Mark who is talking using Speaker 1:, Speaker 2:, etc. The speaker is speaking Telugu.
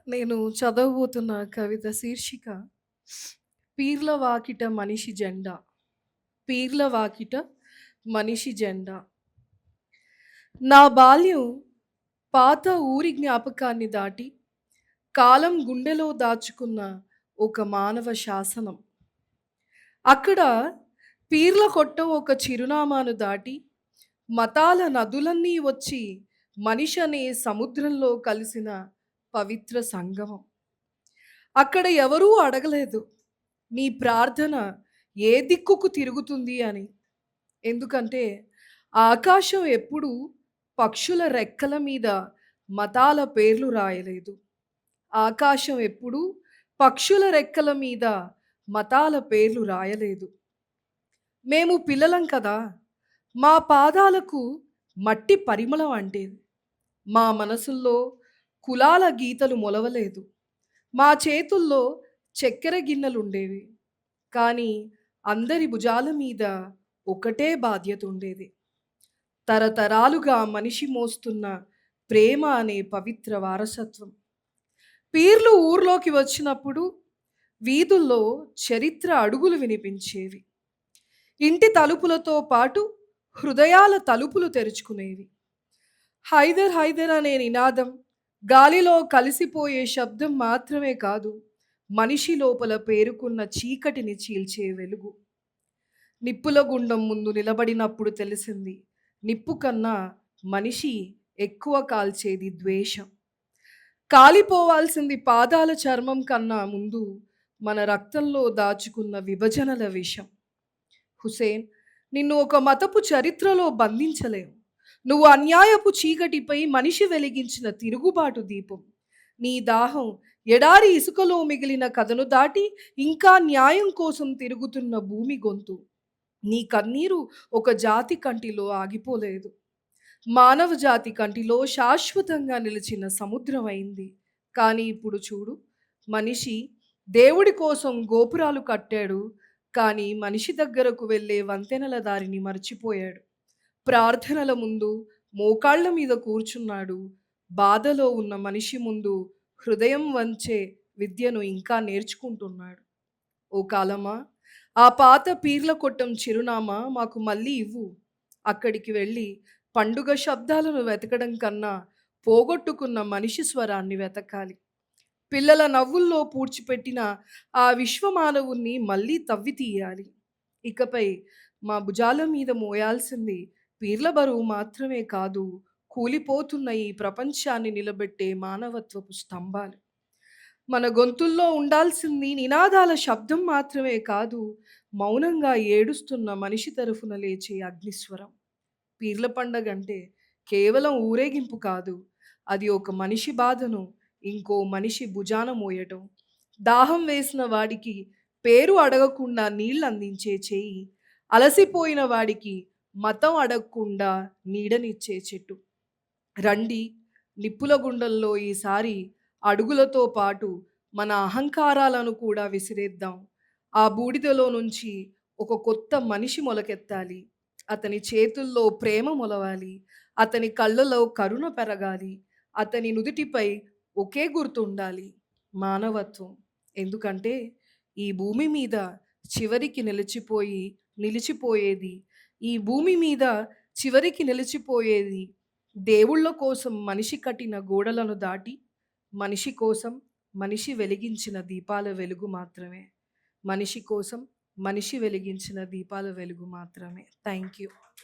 Speaker 1: నేను చదవబోతున్న కవిత శీర్షిక 'పీర్ల వాకిట మనిషి జెండా'. పీర్ల వాకిట మనిషి జెండా. నా బాల్యం పాత ఊరి జ్ఞాపకాన్ని దాటి కాలం గుండెలో దాచుకున్న ఒక మానవ శాసనం. అక్కడ పీర్ల కొట్టం ఒక చిరునామాను దాటి మతాల నదులన్నీ వచ్చి మనిషి అనే సముద్రంలో కలిసిన పవిత్ర సంగమం. అక్కడ ఎవరూ అడగలేదు నీ ప్రార్థన ఏ దిక్కుకు తిరుగుతుంది అని. ఎందుకంటే ఆకాశం ఎప్పుడూ పక్షుల రెక్కల మీద మతాల పేర్లు రాయలేదు. ఆకాశం ఎప్పుడూ పక్షుల రెక్కల మీద మతాల పేర్లు రాయలేదు. మేము పిల్లలం కదా, మా పాదాలకు మట్టి పరిమళం అంటేది. మా మనసుల్లో కులాల గీతలు మొలవలేదు. మా చేతుల్లో చక్కెర గిన్నెలుండేవి. కానీ అందరి భుజాల మీద ఒకటే బాధ్యత ఉండేది. తరతరాలుగా మనిషి మోస్తున్న ప్రేమ అనే పవిత్ర వారసత్వం. పీర్లు ఊర్లోకి వచ్చినప్పుడు వీధుల్లో చరిత్ర అడుగులు వినిపించేవి. ఇంటి తలుపులతో పాటు హృదయాల తలుపులు తెరుచుకునేవి. హైదర్ హైదర్ అనే నినాదం గాలిలో కలిసిపోయే శబ్దం మాత్రమే కాదు, మనిషి లోపల పేరుకున్న చీకటిని చీల్చే వెలుగు. నిప్పుల గుండం ముందు నిలబడినప్పుడు తెలిసింది, నిప్పు కన్నా మనిషి ఎక్కువ కాల్చేది ద్వేషం. కాలిపోవాల్సింది పాదాల చర్మం కన్నా ముందు మన రక్తంలో దాచుకున్న విభజనల విషం. హుసేన్, నిన్ను ఒక మతపు చరిత్రలో బంధించలేం. నువ్వు అన్యాయపు చీకటిపై మనిషి వెలిగించిన తిరుగుబాటు దీపం. నీ దాహం ఎడారి ఇసుకలో మిగిలిన కథను దాటి ఇంకా న్యాయం కోసం తిరుగుతున్న భూమి గొంతు. నీ కన్నీరు ఒక జాతి కంటిలో ఆగిపోలేదు, మానవ జాతి కంటిలో శాశ్వతంగా నిలిచిన సముద్రం అయింది. కానీ ఇప్పుడు చూడు, మనిషి దేవుడి కోసం గోపురాలు కట్టాడు, కానీ మనిషి దగ్గరకు వెళ్ళే వంతెనల దారిని మర్చిపోయాడు. ప్రార్థనల ముందు మోకాళ్ళ మీద కూర్చున్నాడు. బాధలో ఉన్న మనిషి ముందు హృదయం వంచే విద్యను ఇంకా నేర్చుకుంటున్నాడు. ఓ కాలమా, ఆ పాత పీర్ల కొట్టం చిరునామా మాకు మళ్ళీ ఇవ్వు. అక్కడికి వెళ్ళి పండుగ శబ్దాలను వెతకడం కన్నా పోగొట్టుకున్న మనిషి స్వరాన్ని వెతకాలి. పిల్లల నవ్వుల్లో పూడ్చిపెట్టిన ఆ విశ్వమానవుణ్ణి మళ్ళీ తవ్వి తీయాలి. ఇకపై మా భుజాల మీద మోయాల్సింది పీర్ల బరువు మాత్రమే కాదు, కూలిపోతున్న ఈ ప్రపంచాన్ని నిలబెట్టే మానవత్వపు స్తంభాలు. మన గొంతుల్లో ఉండాల్సింది నినాదాల శబ్దం మాత్రమే కాదు, మౌనంగా ఏడుస్తున్న మనిషి తరఫున లేచే అగ్నిస్వరం. పీర్ల పండగ అంటే కేవలం ఊరేగింపు కాదు, అది ఒక మనిషి బాధను ఇంకో మనిషి భుజాన మోయటం. దాహం వేసిన వాడికి పేరు అడగకుండా నీళ్ళు అందించే చేయి, అలసిపోయిన వాడికి మతం అడగకుండా నీడనిచ్చే చెట్టు. రండి, నిప్పుల గుండంలో ఈసారి అడుగులతో పాటు మన అహంకారాలను కూడా విసిరేద్దాం. ఆ బూడిదలో నుంచి ఒక కొత్త మనిషి మొలకెత్తాలి. అతని చేతుల్లో ప్రేమ మొలవాలి, అతని కళ్ళలో కరుణ పెరగాలి, అతని నుదుటిపై ఒకే గుర్తుండాలి, మానవత్వం. ఎందుకంటే ఈ భూమి మీద చివరికి నిలిచిపోయేది ఈ భూమి మీద చివరికి నిలిచిపోయేది దేవుళ్ళ కోసం మనిషి కట్టిన గోడలను దాటి మనిషి కోసం మనిషి వెలిగించిన దీపాల వెలుగు మాత్రమే. మనిషి కోసం మనిషి వెలిగించిన దీపాల వెలుగు మాత్రమే. Thank you.